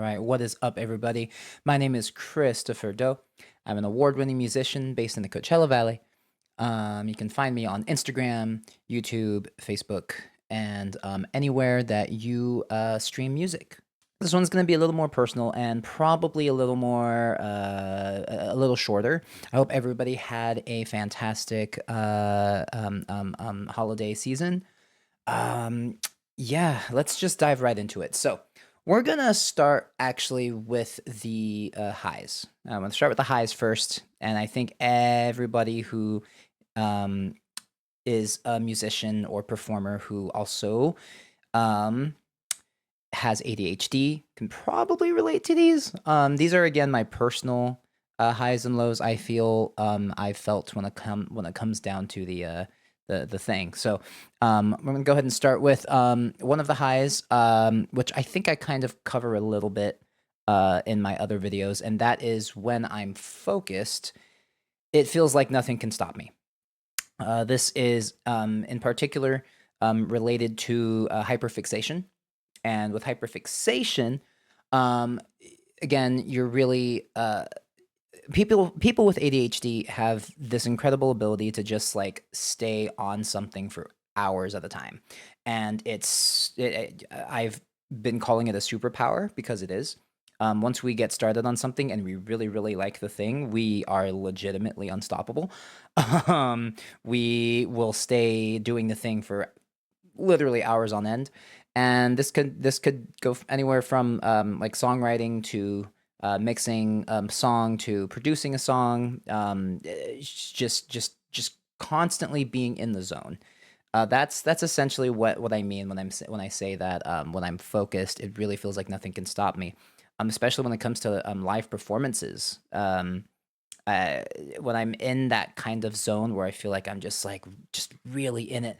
right, what is up, everybody? My name is Christopher Doe. I'm an award-winning musician based in the Coachella Valley. You can find me on Instagram, YouTube, Facebook, and anywhere that you stream music. This one's going to be a little more personal and probably a little more, a little shorter. I hope everybody had a fantastic holiday season. Um, yeah, let's just dive right into it. So, we're gonna start actually with the highs. I'm gonna start with the highs first, and I think everybody who um, is a musician or performer who also um, has ADHD can probably relate to these. These are again my personal highs and lows. I feel I felt when it comes down to the thing. So we're gonna go ahead and start with one of the highs, which I think I kind of cover a little bit in my other videos, and that is when I'm focused. It feels like nothing can stop me. This is in particular related to hyperfixation. And with hyperfixation, um, again, you're really people with ADHD have this incredible ability to just like stay on something for hours at a time, and I've been calling it a superpower because it is. Once we get started on something and we really, really like the thing, we are legitimately unstoppable. um, we will stay doing the thing for literally hours on end, and this could go anywhere from like songwriting to mixing song to producing a song. Just constantly being in the zone. That's essentially what I mean when I say that when I'm focused, it really feels like nothing can stop me. Especially when it comes to live performances. Uh, when I'm in that kind of zone where I feel like I'm just really in it,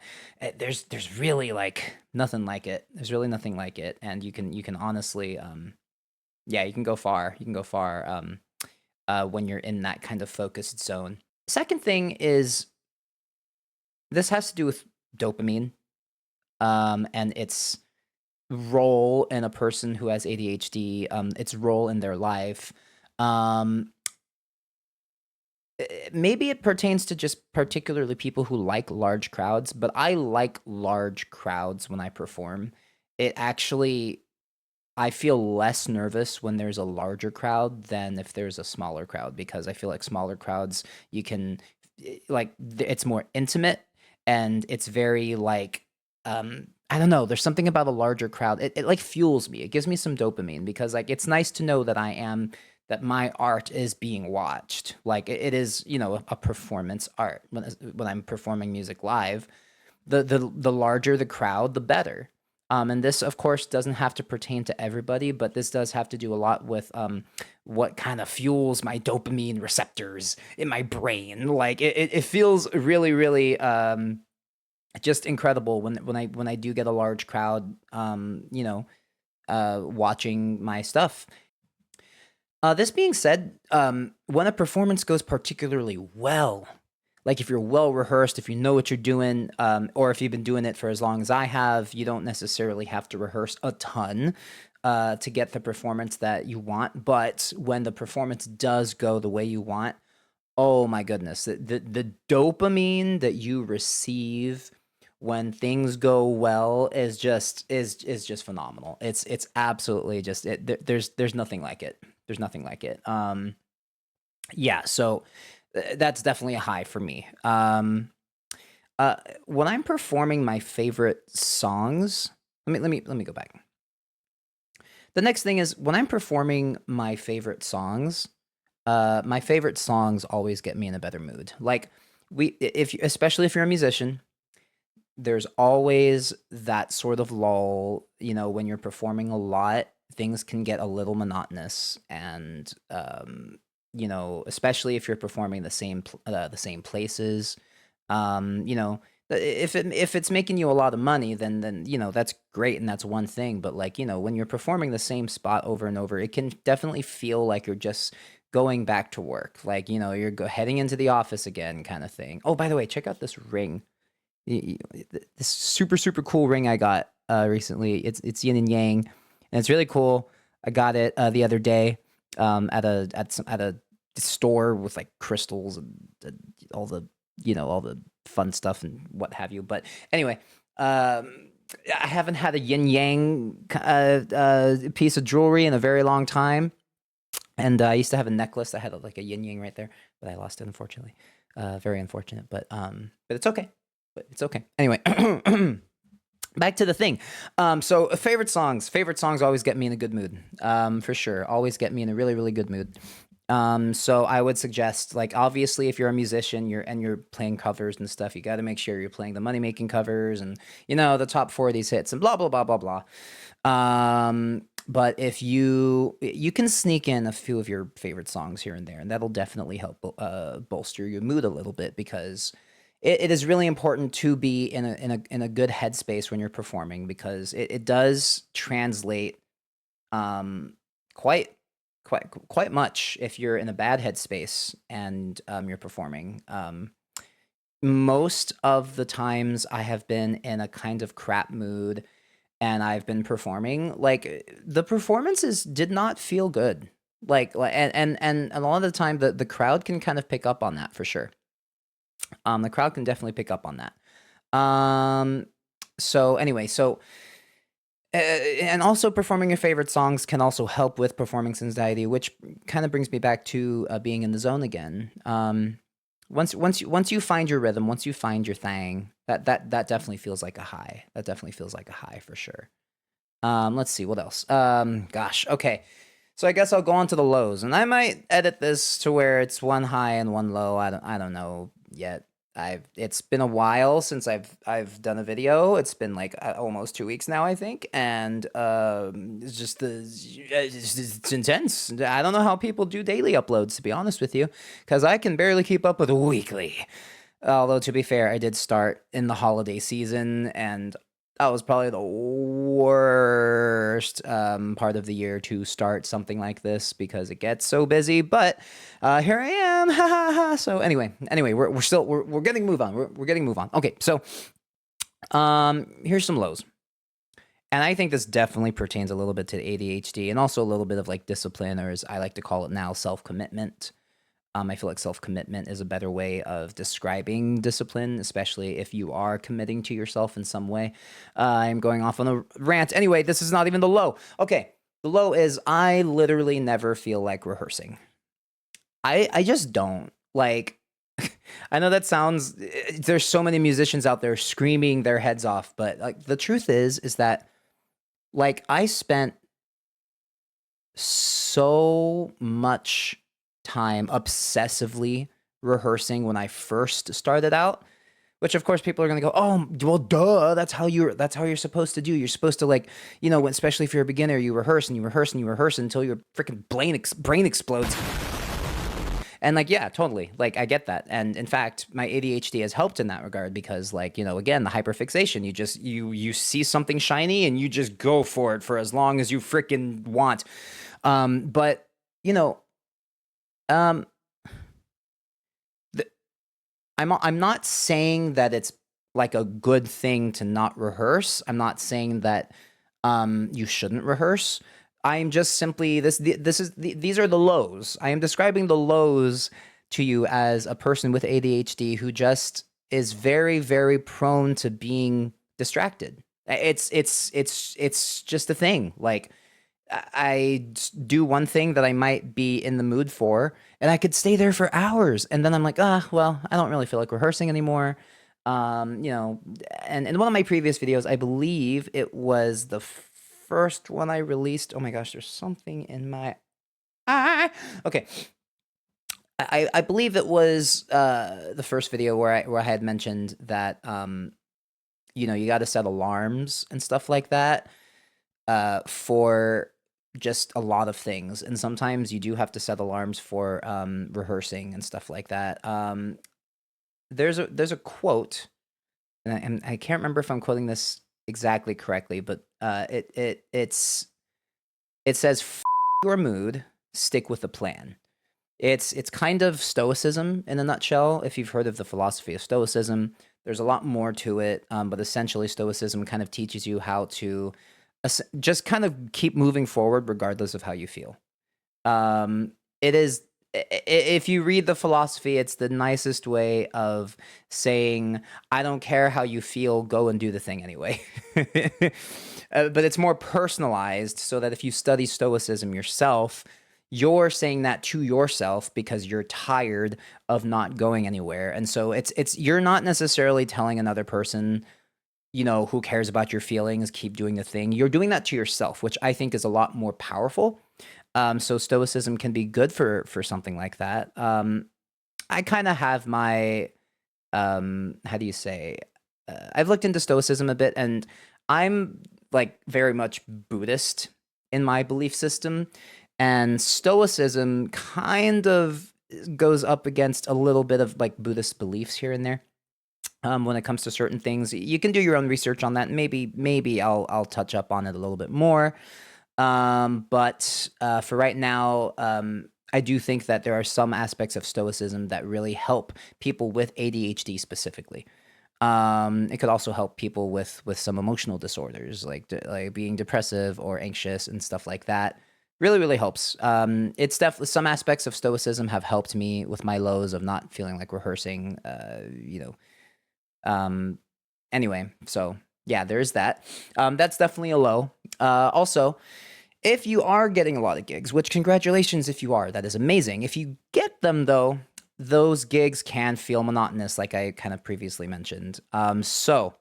there's really like nothing like it. There's really nothing like it, and you can honestly, yeah, you can go far. You can go far when you're in that kind of focused zone. Second thing is this has to do with dopamine, and its role in a person who has ADHD, its role in their life. Um, Maybe it pertains to just particularly people who like large crowds, but I like large crowds when I perform. It actually I feel less nervous when there's a larger crowd than if there's a smaller crowd, because I feel like smaller crowds you can it's more intimate, and it's very like I don't know, there's something about a larger crowd. It like fuels me. It gives me some dopamine because like it's nice to know that my art is being watched. Like it is, a performance art. When I'm performing music live, the larger the crowd, the better. And this, of course, doesn't have to pertain to everybody, but this does have to do a lot with what kind of fuels my dopamine receptors in my brain. Like it feels really, really just incredible when I do get a large crowd, watching my stuff. This being said, when a performance goes particularly well, like if you're well rehearsed, if you know what you're doing, or if you've been doing it for as long as I have, you don't necessarily have to rehearse a ton to get the performance that you want. But when the performance does go the way you want, oh my goodness, the dopamine that you receive when things go well is just phenomenal. It's absolutely just there's nothing like it. There's nothing like it. Yeah, so that's definitely a high for me. Uh, when I'm performing my favorite songs, let me go back. The next thing is when I'm performing my favorite songs always get me in a better mood. Like especially if you're a musician, there's always that sort of lull, when you're performing a lot, things can get a little monotonous, and especially if you're performing the same places. If it's making you a lot of money, then that's great, and that's one thing. But like, when you're performing the same spot over and over, it can definitely feel like you're just going back to work. Like, you're heading into the office again, kind of thing. Oh, by the way, check out this ring. This super super cool ring I got recently. It's yin and yang, and it's really cool. I got it the other day at a store with like crystals and all the all the fun stuff and what have you. But anyway, I haven't had a yin yang piece of jewelry in a very long time. And I used to have a necklace that had like a yin yang right there, but I lost it unfortunately. Very unfortunate, but it's okay. But it's okay. Anyway, back to the thing. So favorite songs. Favorite songs always get me in a good mood. For sure, always get me in a really really good mood. So I would suggest, like, obviously, if you're a musician, you're playing covers and stuff, you got to make sure you're playing the money making covers and the top 40s hits and blah blah blah blah blah. But if you can sneak in a few of your favorite songs here and there, and that'll definitely help bolster your mood a little bit because it is really important to be in a good headspace when you're performing because it does translate um quite quite much if you're in a bad headspace and you're performing. Most of the times I have been in a kind of crap mood and I've been performing, like the performances did not feel good. And a lot of the time the crowd can kind of pick up on that for sure. The crowd can definitely pick up on that. So anyway, and also performing your favorite songs can also help with performance anxiety, which kind of brings me back to being in the zone again. Once you find your rhythm, once you find your thing, that definitely feels like a high. That definitely feels like a high for sure. Let's see what else. Gosh, okay. So I guess I'll go on to the lows, and I might edit this to where it's one high and one low. I don't know yet. It's been a while since I've done a video. It's been like almost 2 weeks now, I think, and it's just it's intense. I don't know how people do daily uploads, to be honest with you, because I can barely keep up with a weekly. Although to be fair, I did start in the holiday season, and that was probably the worst part of the year to start something like this because it gets so busy. But here I am, ha ha ha. So anyway, we're getting move on. We're getting move on. Okay, so here's some lows, and I think this definitely pertains a little bit to ADHD and also a little bit of like discipline, or as I like to call it now, self commitment. I feel like self-commitment is a better way of describing discipline, especially if you are committing to yourself in some way. I'm going off on a rant. Anyway, this is not even the low. Okay, the low is I literally never feel like rehearsing. I just don't. Like, I know that sounds, there's so many musicians out there screaming their heads off, but like the truth is that like I spent so much time obsessively rehearsing when I first started out, which of course people are going to go, "Oh, well duh, that's how you're supposed to do. You're supposed to like, especially if you're a beginner, you rehearse and you rehearse and you rehearse until your freaking brain explodes." And like, yeah, totally. Like I get that. And in fact, my ADHD has helped in that regard because like, again, the hyperfixation, you see something shiny and you just go for it for as long as you freaking want. But um, I'm not saying that it's like a good thing to not rehearse. I'm not saying that you shouldn't rehearse. I'm just simply these are the lows. I am describing the lows to you as a person with ADHD who just is very very prone to being distracted. It's just a thing. Like I do one thing that I might be in the mood for, and I could stay there for hours, and then I'm like, well, I don't really feel like rehearsing anymore. And in one of my previous videos, I believe it was the first one I released. Oh my gosh, there's something in my eye. Okay. I believe it was the first video where I had mentioned that you got to set alarms and stuff like that for just a lot of things, and sometimes you do have to set alarms for rehearsing and stuff like that. There's a quote, and I can't remember if I'm quoting this exactly correctly, but it says, "F your mood, stick with the plan." It's kind of stoicism in a nutshell. If you've heard of the philosophy of stoicism, there's a lot more to it, but essentially stoicism kind of teaches you how to just kind of keep moving forward regardless of how you feel. It is if you read the philosophy, it's the nicest way of saying, I don't care how you feel, go and do the thing anyway. But it's more personalized so that if you study Stoicism yourself, you're saying that to yourself because you're tired of not going anywhere. And so it's you're not necessarily telling another person, who cares about your feelings, keep doing the thing. You're doing that to yourself, which I think is a lot more powerful. So stoicism can be good for something like that. I kind of have my how do you say? I've looked into stoicism a bit, and I'm like very much Buddhist in my belief system, and stoicism kind of goes up against a little bit of like Buddhist beliefs here and there. When it comes to certain things, you can do your own research on that. Maybe I'll touch up on it a little bit more. But for right now, I do think that there are some aspects of stoicism that really help people with ADHD specifically. It could also help people with some emotional disorders, like being depressive or anxious and stuff like that. Really, really helps. It's definitely some aspects of stoicism have helped me with my lows of not feeling like rehearsing. Um, anyway, so yeah, there's that. That's definitely a low. Also, if you are getting a lot of gigs, which congratulations if you are, that is amazing. If you get them though, those gigs can feel monotonous, like I kind of previously mentioned. So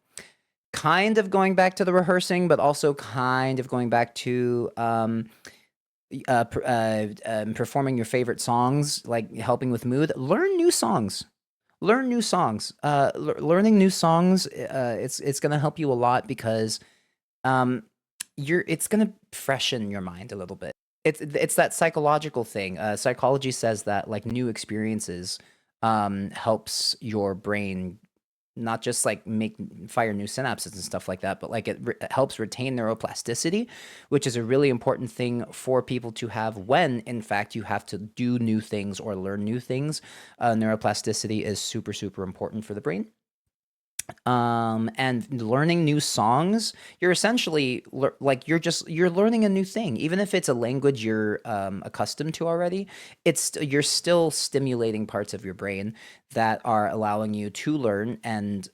kind of going back to the rehearsing, but also kind of going back to performing your favorite songs, like helping with mood. Learn new songs. Learn new songs. Learning new songs, it's gonna help you a lot because um, it's gonna freshen your mind a little bit. It's that psychological thing. Psychology says that like new experiences helps your brain not just like make fire new synapses and stuff like that, but like it helps retain neuroplasticity, which is a really important thing for people to have when, in fact, you have to do new things or learn new things. Neuroplasticity is super, super important for the brain. And learning new songs, you're essentially like you're learning a new thing, even if it's a language you're accustomed to already. You're still stimulating parts of your brain that are allowing you to learn and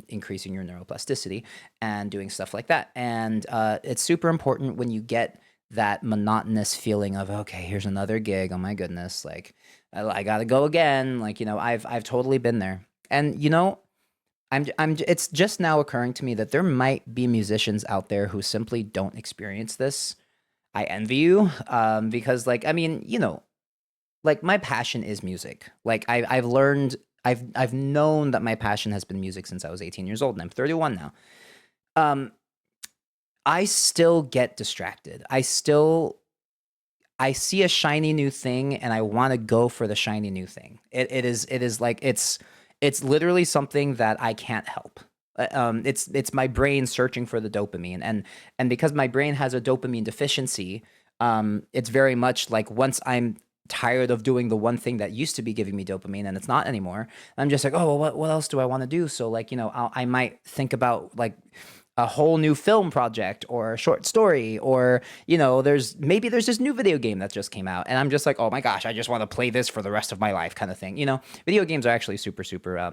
increasing your neuroplasticity and doing stuff like that. And it's super important when you get that monotonous feeling of, okay, here's another gig, oh my goodness, like I gotta go again, like, I've totally been there. And it's just now occurring to me that there might be musicians out there who simply don't experience this. I envy you, because, like, I mean, like my passion is music. Like I've learned, I've known that my passion has been music since I was 18 years old, and I'm 31 now. Um, I still get distracted. I see a shiny new thing, and I want to go for the shiny new thing. It is like it's literally something that I can't help. It's my brain searching for the dopamine, and because my brain has a dopamine deficiency, it's very much like once I'm tired of doing the one thing that used to be giving me dopamine and it's not anymore, I'm just like, oh, well, what else do I want to do? So like, I might think about like a whole new film project or a short story, or there's this new video game that just came out and I'm just like, oh my gosh, I just want to play this for the rest of my life kind of thing. Video games are actually super super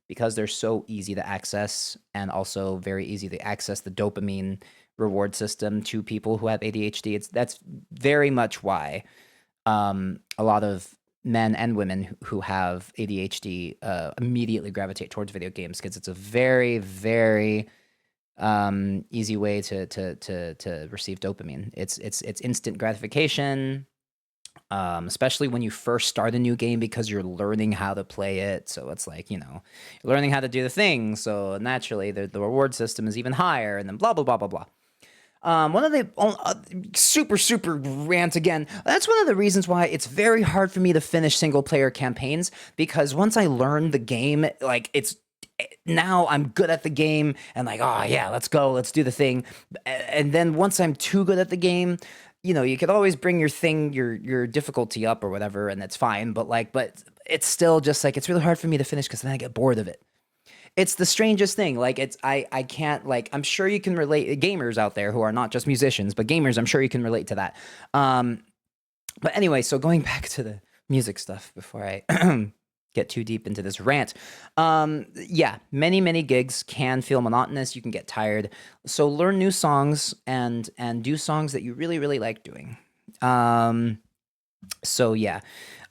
because they're so easy to access and also very easy to access the dopamine reward system to people who have ADHD. That's very much why a lot of men and women who have ADHD immediately gravitate towards video games, because it's a very very easy way to receive dopamine. It's instant gratification, especially when you first start a new game because you're learning how to play it. So it's like, learning how to do the thing. So naturally the reward system is even higher, and then blah, blah, blah, blah, blah. One of the super, super rant again. That's one of the reasons why it's very hard for me to finish single player campaigns, because once I learn the game, like now I'm good at the game and like, oh yeah, let's go, let's do the thing. And then once I'm too good at the game, you could always bring your difficulty up or whatever, and that's fine. But it's still just like, it's really hard for me to finish because then I get bored of it. It's the strangest thing. Like I can't like I'm sure you can relate gamers out there who are not just musicians, but gamers, I'm sure you can relate to that. Um but anyway, so going back to the music stuff before I get too deep into this rant. Yeah, many gigs can feel monotonous. You can get tired. So learn new songs and do songs that you really like doing. Um so yeah,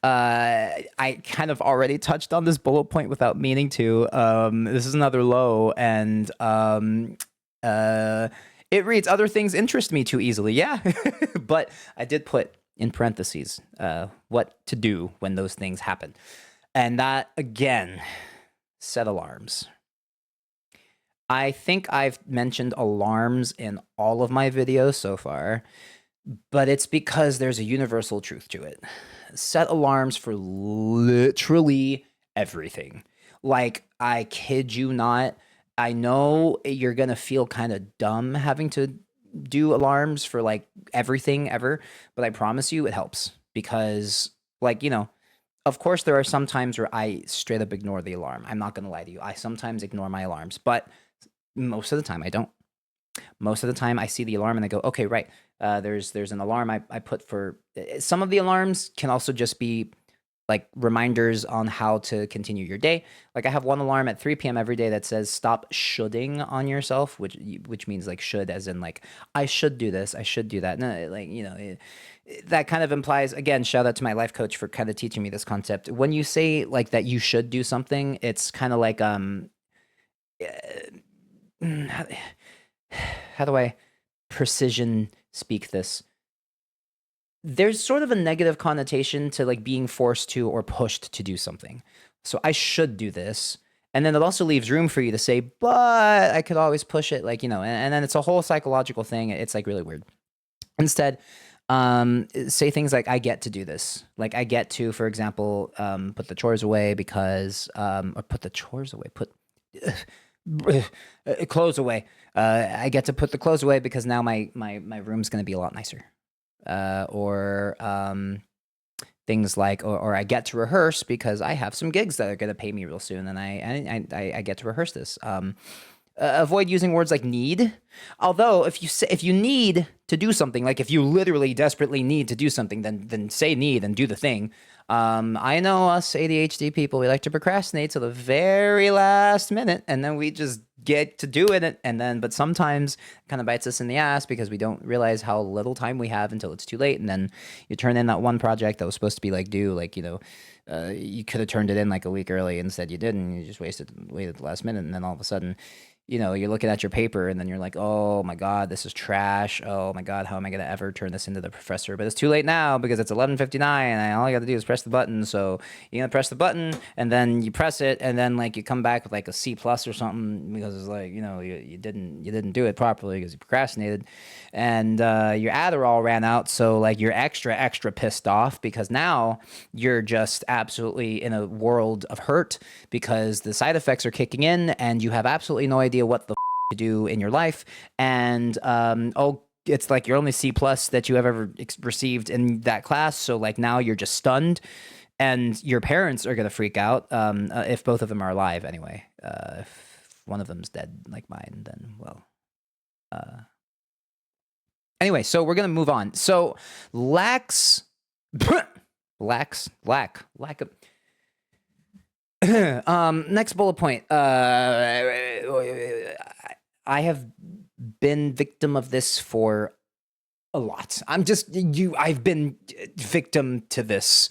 I kind of already touched on this bullet point without meaning to. This is another low, and uh, it reads, "Other things interest me too easily." Yeah, but I did put in parentheses what to do when those things happen, and that again, set alarms. I think I've mentioned alarms in all of my videos so far, but it's because there's a universal truth to it. Set alarms for literally everything. Like, I kid you not, I know you're gonna feel kind of dumb having to do alarms for like everything ever, but I promise you it helps because, like, of course, there are some times where I straight up ignore the alarm. I'm not gonna lie to you. I sometimes ignore my alarms, but most of the time I don't. Most of the time I see the alarm and I go, okay, right. There's an alarm I put for some of the alarms can also just be like reminders on how to continue your day. Like I have one alarm at 3 p.m. every day that says stop shoulding on yourself, which means like should as in like I should do this, I should do that. No, like that kind of implies, again, shout out to my life coach for kind of teaching me this concept. When you say like that you should do something, it's kind of like how, how do I precision speak this? There's sort of a negative connotation to like being forced to or pushed to do something. So I should do this. And then it also leaves room for you to say, but I could always push it, like, and then it's a whole psychological thing. It's like really weird. Instead, say things like, I get to do this. Like, I get to, for example, put the chores away because, or put the chores away, put clothes away. I get to put the clothes away because now my room's going to be a lot nicer. Or things like, or I get to rehearse because I have some gigs that are going to pay me real soon, and I get to rehearse this. Avoid using words like need. Although if you need to do something, like if you literally desperately need to do something, then say need and do the thing. I know us ADHD people, we like to procrastinate to the very last minute, and then we just get to do it, and then but sometimes it kind of bites us in the ass because we don't realize how little time we have until it's too late, and then you turn in that one project that was supposed to be like due, like you could have turned it in like a week early, instead you didn't. You just waited the last minute, and then all of a sudden you're looking at your paper and then you're like, oh my God, this is trash. Oh my God, how am I going to ever turn this into the professor? But it's too late now because it's 11:59 and all I got to do is press the button. So you're going to press the button and then you press it and then like you come back with like a C plus or something because it's like, you didn't do it properly because you procrastinated, and your Adderall ran out. So like you're extra pissed off because now you're just absolutely in a world of hurt because the side effects are kicking in and you have absolutely no idea what the to do in your life. And it's like your only C plus that you have ever received in that class. So like now you're just stunned, and your parents are gonna freak out if both of them are alive. Anyway, if one of them's dead, like mine, then well. Uh, anyway, so we're gonna move on. So lacks, lack of. Next bullet point. I have been victim of this for a lot. I've been victim to this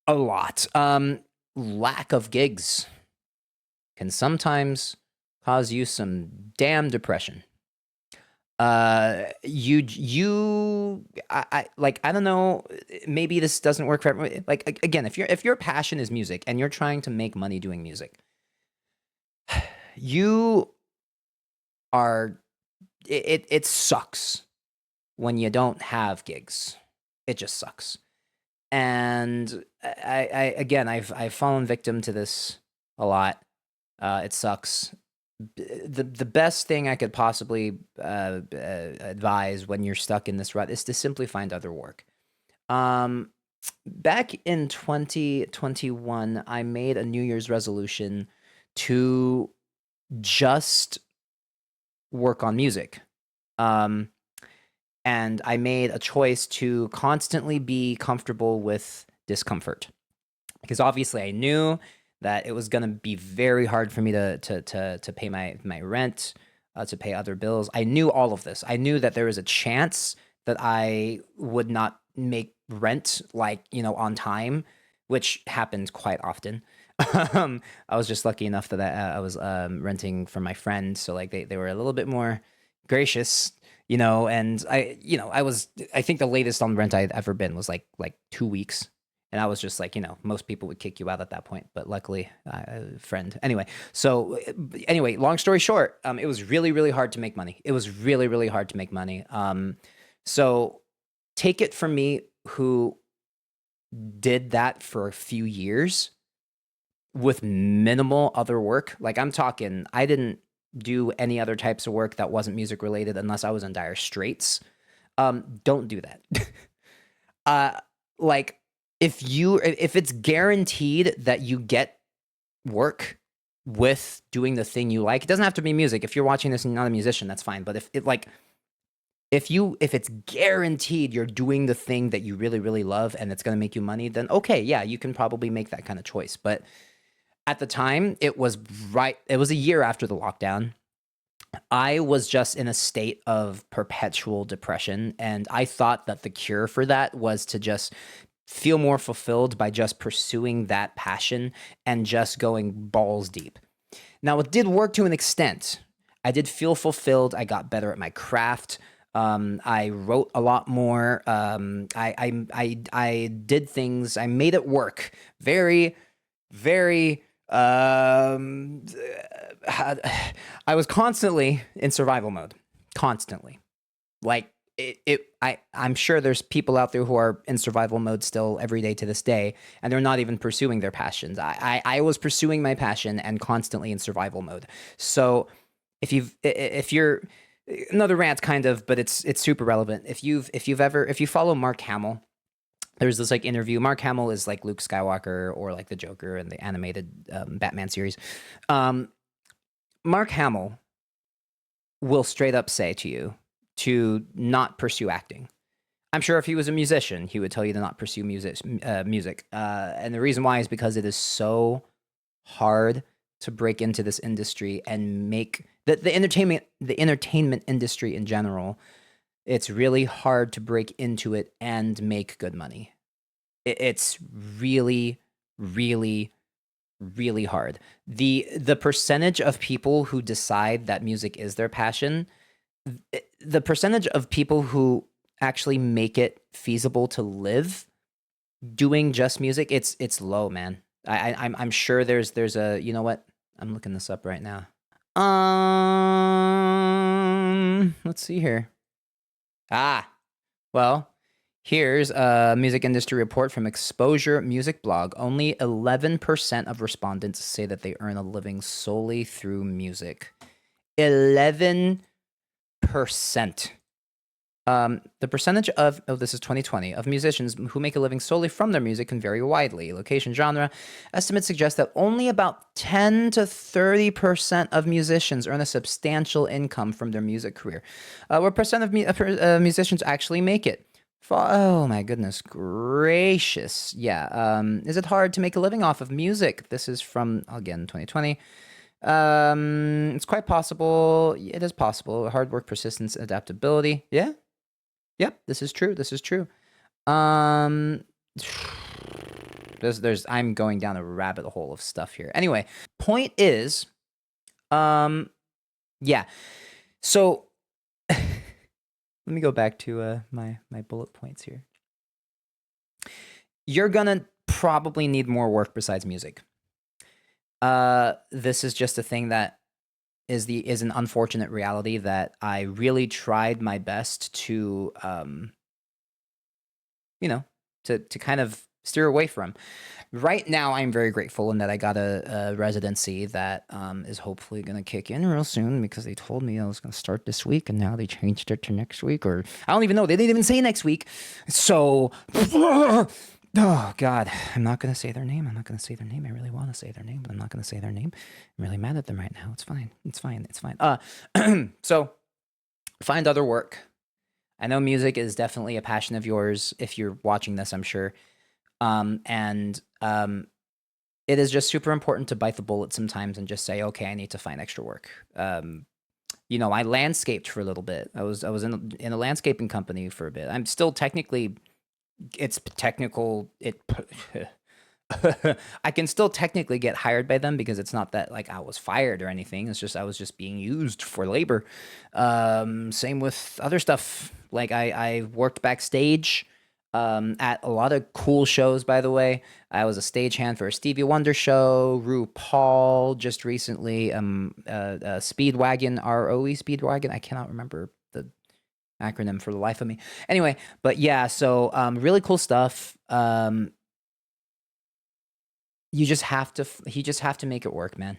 a lot. Lack of gigs can sometimes cause you some damn depression. I don't know, maybe this doesn't work for everyone. Like again, if your passion is music and you're trying to make money doing music, you are it sucks when you don't have gigs. It just sucks. And again, I've fallen victim to this a lot. It sucks. The best thing I could possibly advise when you're stuck in this rut is to simply find other work. Um, Back in 2021, I made a New Year's resolution to just work on music. Um, and I made a choice to constantly be comfortable with discomfort, because obviously I knew that it was going to be very hard for me to pay my rent, to pay other bills. I knew all of this. I knew that there was a chance that I would not make rent, like, on time, which happens quite often. I was just lucky enough that I was renting from my friend, so like they were a little bit more gracious, and I think the latest on rent I'd ever been was like 2 weeks, and I was just like, most people would kick you out at that point, but luckily, friend. Anyway, so anyway, long story short, it was really, really hard to make money. It was really, really hard to make money. So take it from me, who did that for a few years with minimal other work. Like, I'm talking, I didn't do any other types of work that wasn't music related unless I was in dire straits. Don't do that. uh, like, if it's guaranteed that you get work with doing the thing you like, it doesn't have to be music. If you're watching this and you're not a musician, that's fine. But if it's guaranteed you're doing the thing that you really, really love and it's going to make you money, then okay, yeah, you can probably make that kind of choice. But at the time, it was a year after the lockdown. I was just in a state of perpetual depression, and I thought that the cure for that was to just feel more fulfilled by just pursuing that passion and just going balls deep. Now, it did work to an extent. I did feel fulfilled. I got better at my craft. I wrote a lot more. I did things. I made it work. Very, very. I was constantly in survival mode. Constantly, like I'm sure there's people out there who are in survival mode still every day to this day, and they're not even pursuing their passions. I was pursuing my passion and constantly in survival mode. So if you're another rant kind of, but it's super relevant. If you follow Mark Hamill, there's this like interview. Mark Hamill is like Luke Skywalker or like the Joker in the animated Batman series. Mark Hamill will straight up say to you to not pursue acting. I'm sure if he was a musician, he would tell you to not pursue music. And the reason why is because it is so hard to break into this industry and make the entertainment industry in general. It's really hard to break into it and make good money. It's really, really, really hard. The percentage of people who decide that music is their passion, the percentage of people who actually make it feasible to live doing just music, it's low, man. I'm sure there's a, you know what? I'm looking this up right now. Let's see here. Well, here's a music industry report from Exposure Music Blog. Only 11% of respondents say that they earn a living solely through music. 11%. The percentage of this is 2020, of musicians who make a living solely from their music can vary widely. Location, genre. Estimates suggest that only about 10 to 30% of musicians earn a substantial income from their music career. What percent of musicians actually make it? Oh my goodness gracious. Yeah. Is it hard to make a living off of music? This is from, again, 2020. It's quite possible. It is possible. Hard work, persistence, adaptability. Yeah. Yep, this is true. This is true. There's I'm going down a rabbit hole of stuff here. Anyway, point is, yeah. So let me go back to my bullet points here. You're gonna probably need more work besides music. This is just a thing that is an unfortunate reality that I really tried my best to to kind of steer away from. Right now, I'm very grateful in that I got a residency that is hopefully going to kick in real soon, because they told me I was going to start this week, and now they changed it to next week, or I don't even know. They didn't even say next week. So Oh God, I'm not gonna say their name. I'm not gonna say their name. I really want to say their name, but I'm not gonna say their name. I'm really mad at them right now. It's fine. It's fine. It's fine. So find other work. I know music is definitely a passion of yours. If you're watching this, I'm sure. And it is just super important to bite the bullet sometimes and just say, okay, I need to find extra work. I landscaped for a little bit. I was in a landscaping company for a bit. I'm still technically it's technical it I can still technically get hired by them because it's not that like I was fired or anything. It's just I was just being used for labor. Same with other stuff. Like I worked backstage at a lot of cool shows, by the way. I was a stagehand for a Stevie Wonder show, RuPaul just recently, Speedwagon, ROE Speedwagon. I cannot remember the acronym for the life of me. Anyway, but yeah, so really cool stuff. You just have to you just have to make it work, man.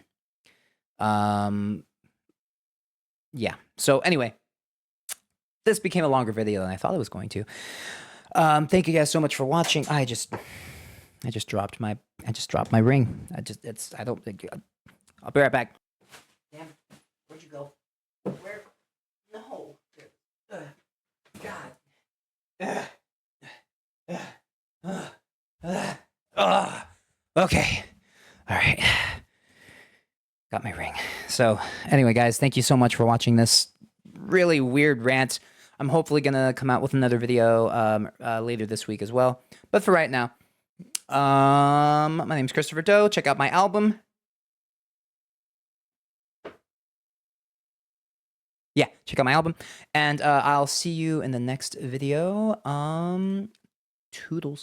Um yeah. So anyway, this became a longer video than I thought it was going to. Thank you guys so much for watching. I just dropped my ring. I don't think I'll be right back. Damn, where'd you go? Where? No. God. Okay. All right. Got my ring. So, anyway, guys, thank you so much for watching this really weird rant. I'm hopefully going to come out with another video later this week as well. But for right now, my name's Christopher Doe. Check out my album. Yeah, check out my album. And I'll see you in the next video. Toodles.